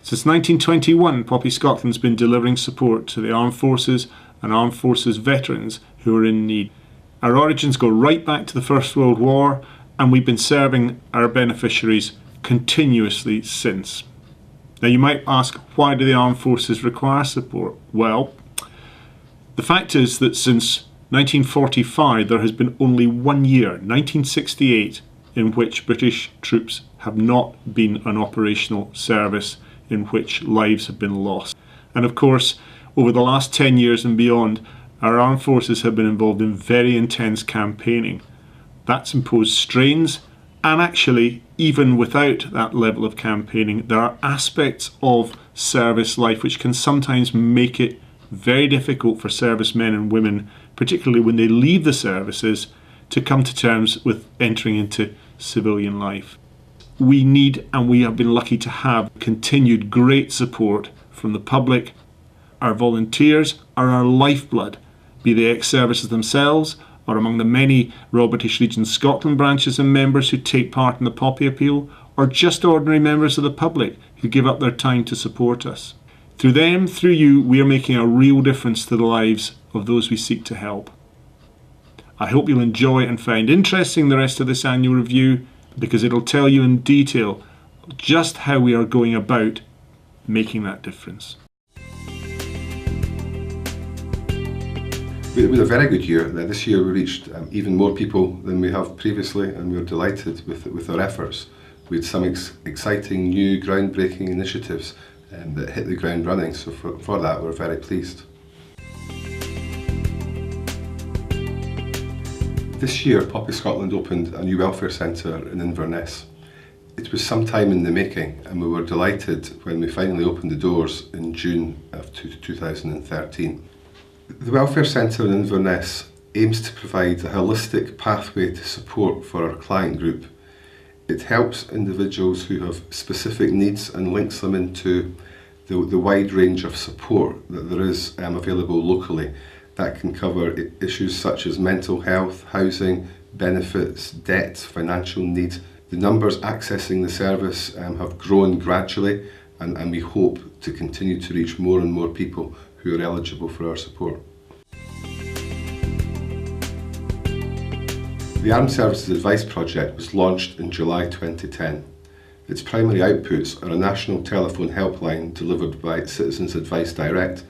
Since 1921, Poppyscotland's been delivering support to the armed forces and armed forces veterans who are in need. Our origins go right back to the First World War, and we've been serving our beneficiaries continuously since. Now you might ask, why do the armed forces require support? Well, the fact is that since 1945 there has been only 1 year, 1968, in which British troops have not been on operational service, in which lives have been lost. And of course, over the last 10 years and beyond, our armed forces have been involved in very intense campaigning. That's imposed strains, and actually, even without that level of campaigning, there are aspects of service life which can sometimes make it very difficult for servicemen and women, particularly when they leave the services, to come to terms with entering into civilian life. We need, and we have been lucky to have, continued great support from the public. Our volunteers are our lifeblood, be they ex-services themselves or among the many Royal British Legion Scotland branches and members who take part in the Poppy Appeal, or just ordinary members of the public who give up their time to support us. Through them, through you, we are making a real difference to the lives of those we seek to help. I hope you'll enjoy and find interesting the rest of this annual review, because it'll tell you in detail just how we are going about making that difference. We had a very good year. This year we reached even more people than we have previously, and we were delighted with our efforts. We had some exciting new groundbreaking initiatives that hit the ground running, so for that we're very pleased. This year Poppyscotland opened a new welfare centre in Inverness. It was some time in the making, and we were delighted when we finally opened the doors in June of 2013. The Welfare Centre in Inverness aims to provide a holistic pathway to support for our client group. It helps individuals who have specific needs and links them into the wide range of support that there is available locally. That can cover issues such as mental health, housing, benefits, debt, financial need. The numbers accessing the service have grown gradually, and we hope to continue to reach more and more people who are eligible for our support. The Armed Services Advice Project was launched in July 2010. Its primary outputs are a national telephone helpline delivered by Citizens Advice Direct,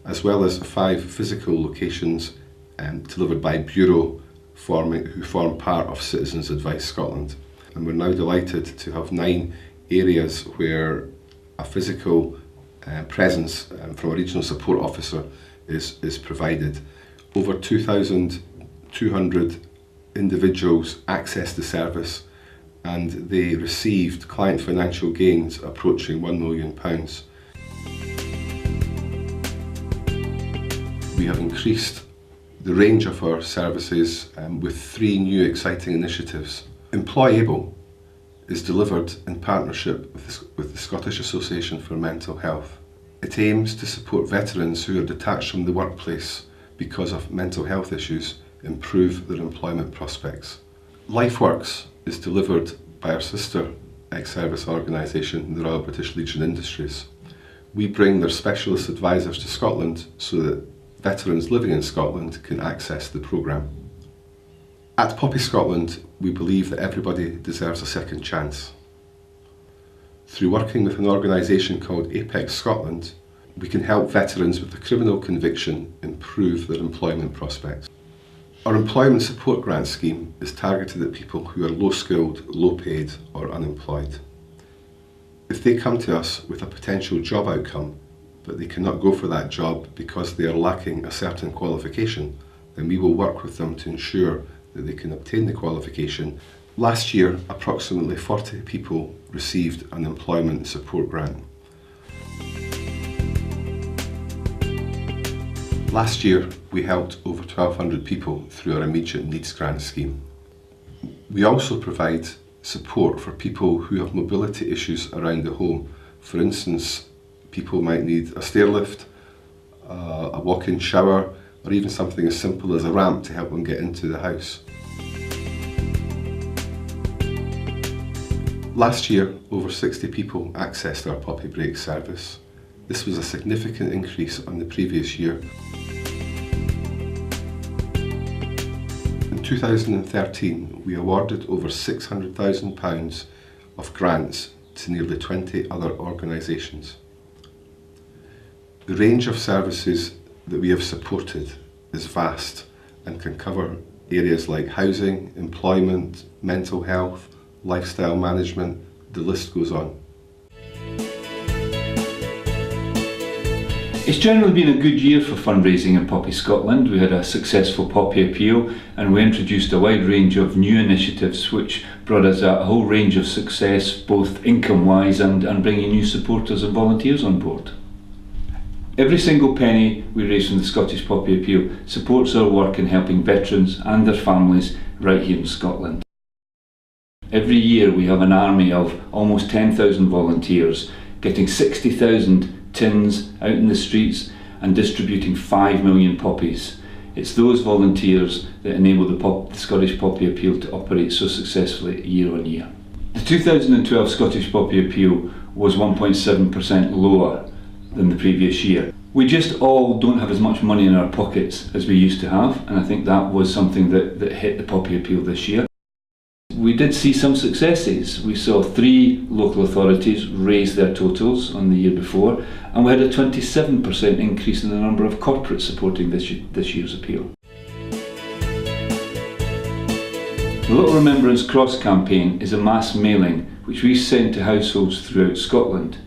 as well as 5 physical locations delivered by Bureau who form part of Citizens Advice Scotland. And we're now delighted to have 9 areas where a physical presence from a regional support officer is provided. Over 2,200 individuals accessed the service, and they received client financial gains approaching £1 million. We have increased the range of our services with 3 new exciting initiatives. Employable is delivered in partnership with the Scottish Association for Mental Health. It aims to support veterans who are detached from the workplace because of mental health issues improve their employment prospects. LifeWorks is delivered by our sister ex-service organisation, the Royal British Legion Industries. We bring their specialist advisors to Scotland so that veterans living in Scotland can access the programme. At Poppyscotland, we believe that everybody deserves a second chance. Through working with an organisation called Apex Scotland, we can help veterans with a criminal conviction improve their employment prospects. Our employment support grant scheme is targeted at people who are low-skilled, low-paid or unemployed. If they come to us with a potential job outcome, but they cannot go for that job because they are lacking a certain qualification, then we will work with them to ensure that they can obtain the qualification. Last year, approximately 40 people received an employment support grant. Last year, we helped over 1,200 people through our immediate needs grant scheme. We also provide support for people who have mobility issues around the home. For instance, people might need a stair lift, a walk-in shower, or even something as simple as a ramp to help them get into the house. Last year, over 60 people accessed our Poppy Break service. This was a significant increase on the previous year. In 2013, we awarded over £600,000 of grants to nearly 20 other organisations. The range of services that we have supported is vast and can cover areas like housing, employment, mental health, lifestyle management, the list goes on. It's generally been a good year for fundraising in Poppyscotland. We had a successful Poppy Appeal and we introduced a wide range of new initiatives which brought us a whole range of success, both income-wise and bringing new supporters and volunteers on board. Every single penny we raise from the Scottish Poppy Appeal supports our work in helping veterans and their families right here in Scotland. Every year we have an army of almost 10,000 volunteers getting 60,000 tins out in the streets and distributing 5 million poppies. It's those volunteers that enable the Scottish Poppy Appeal to operate so successfully year on year. The 2012 Scottish Poppy Appeal was 1.7% lower than the previous year. We just all don't have as much money in our pockets as we used to have, and I think that was something that hit the Poppy Appeal this year. We did see some successes. We saw 3 local authorities raise their totals on the year before, and we had a 27% increase in the number of corporates supporting this year's appeal. The Little Remembrance Cross campaign is a mass mailing which we send to households throughout Scotland.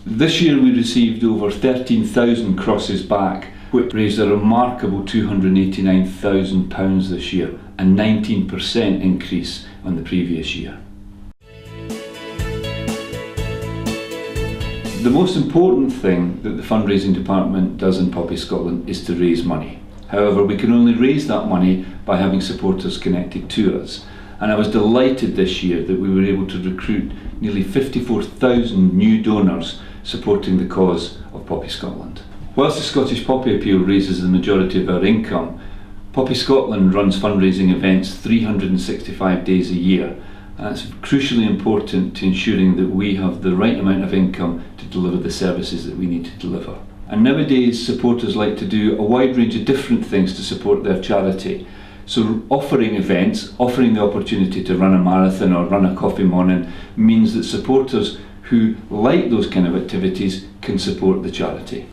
This year we received over 13,000 crosses back, which raised a remarkable £289,000 this year, a 19% increase on the previous year. The most important thing that the fundraising department does in Poppyscotland is to raise money. However, we can only raise that money by having supporters connected to us. And I was delighted this year that we were able to recruit nearly 54,000 new donors supporting the cause of Poppyscotland. Whilst the Scottish Poppy Appeal raises the majority of our income, Poppyscotland runs fundraising events 365 days a year, and it's crucially important to ensuring that we have the right amount of income to deliver the services that we need to deliver. And nowadays supporters like to do a wide range of different things to support their charity. So offering events, offering the opportunity to run a marathon or run a coffee morning means that supporters who like those kind of activities can support the charity.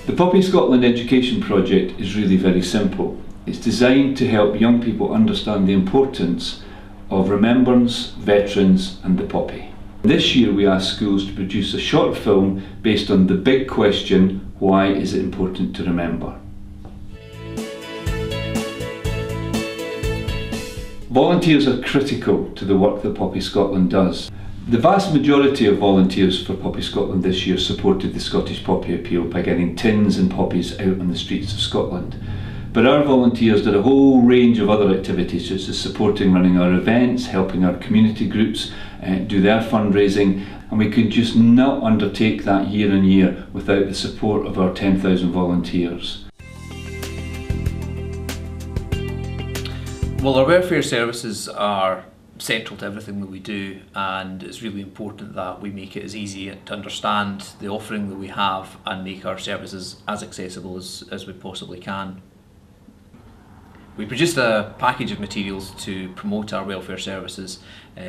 The Poppyscotland Education Project is really very simple. It's designed to help young people understand the importance of remembrance, veterans and the poppy. This year we asked schools to produce a short film based on the big question, why is it important to remember? Volunteers are critical to the work that Poppyscotland does. The vast majority of volunteers for Poppyscotland this year supported the Scottish Poppy Appeal by getting tins and poppies out on the streets of Scotland. But our volunteers did a whole range of other activities, such as supporting running our events, helping our community groups do their fundraising, and we could just not undertake that year on year without the support of our 10,000 volunteers. Well, our welfare services are central to everything that we do, and it's really important that we make it as easy to understand the offering that we have and make our services as accessible as we possibly can. We produced a package of materials to promote our welfare services.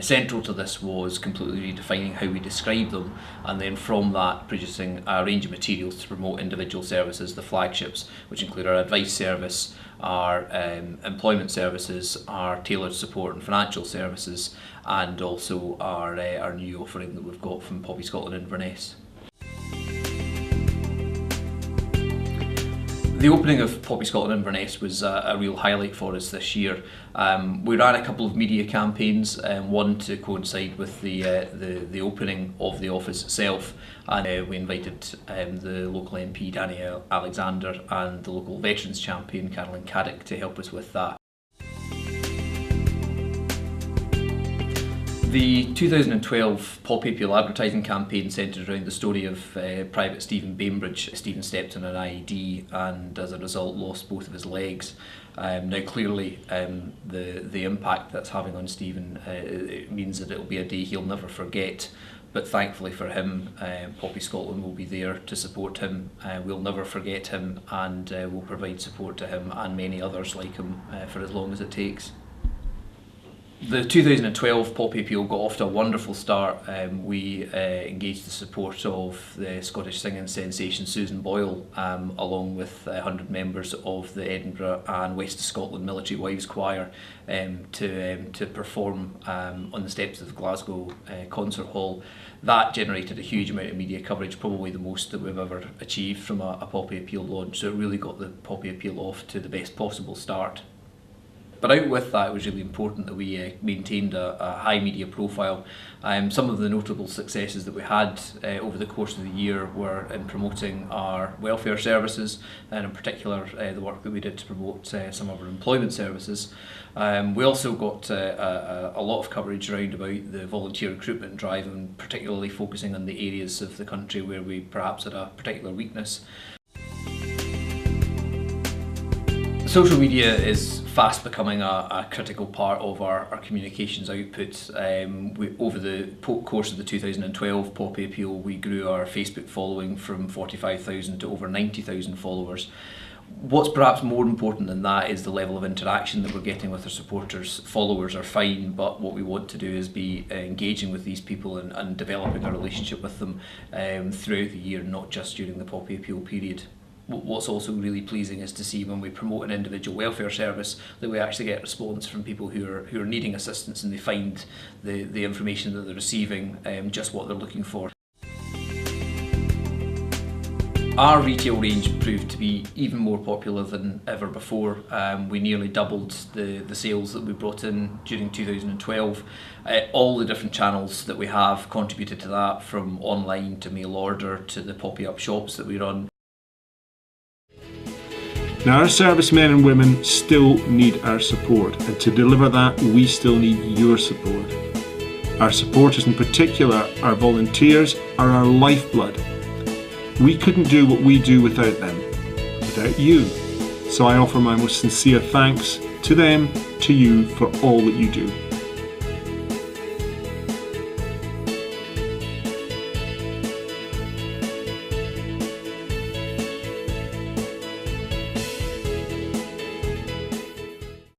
Central to this was completely redefining how we describe them, and then from that producing a range of materials to promote individual services, the flagships, which include our advice service, our employment services, our tailored support and financial services, and also our new offering that we've got from Poppyscotland Inverness. The opening of Poppyscotland Inverness was a real highlight for us this year. We ran a couple of media campaigns, one to coincide with the opening of the office itself, and we invited the local MP Danny Alexander and the local Veterans Champion Carolyn Caddick to help us with that. The 2012 Poppy Appeal advertising campaign centred around the story of Private Stephen Bainbridge. Stephen stepped on an IED and as a result lost both of his legs. Now clearly the impact that's having on Stephen it means that it'll be a day he'll never forget. But thankfully for him, Poppyscotland will be there to support him. We'll never forget him, and we'll provide support to him and many others like him for as long as it takes. The 2012 Poppy Appeal got off to a wonderful start. We engaged the support of the Scottish singing sensation Susan Boyle, along with 100 members of the Edinburgh and West of Scotland Military Wives Choir, to perform on the steps of the Glasgow Concert Hall. That generated a huge amount of media coverage, probably the most that we've ever achieved from a Poppy Appeal launch, so it really got the Poppy Appeal off to the best possible start. But out with that, it was really important that we maintained a high media profile. Some of the notable successes that we had over the course of the year were in promoting our welfare services, and in particular the work that we did to promote some of our employment services. We also got a lot of coverage around about the volunteer recruitment drive, and particularly focusing on the areas of the country where we perhaps had a particular weakness. Social media is fast becoming a critical part of our communications output. Over the course of the 2012 Poppy Appeal, we grew our Facebook following from 45,000 to over 90,000 followers. What's perhaps more important than that is the level of interaction that we're getting with our supporters. Followers are fine, but what we want to do is be engaging with these people and developing a relationship with them throughout the year, not just during the Poppy Appeal period. What's also really pleasing is to see when we promote an individual welfare service that we actually get response from people who are needing assistance, and they find the information that they're receiving just what they're looking for. Our retail range proved to be even more popular than ever before. We nearly doubled the sales that we brought in during 2012. All the different channels that we have contributed to that, from online to mail order to the Poppy Up shops that we run. Now, our servicemen and women still need our support, and to deliver that we still need your support. Our supporters, in particular our volunteers, are our lifeblood. We couldn't do what we do without them, without you. So I offer my most sincere thanks to them, to you, for all that you do.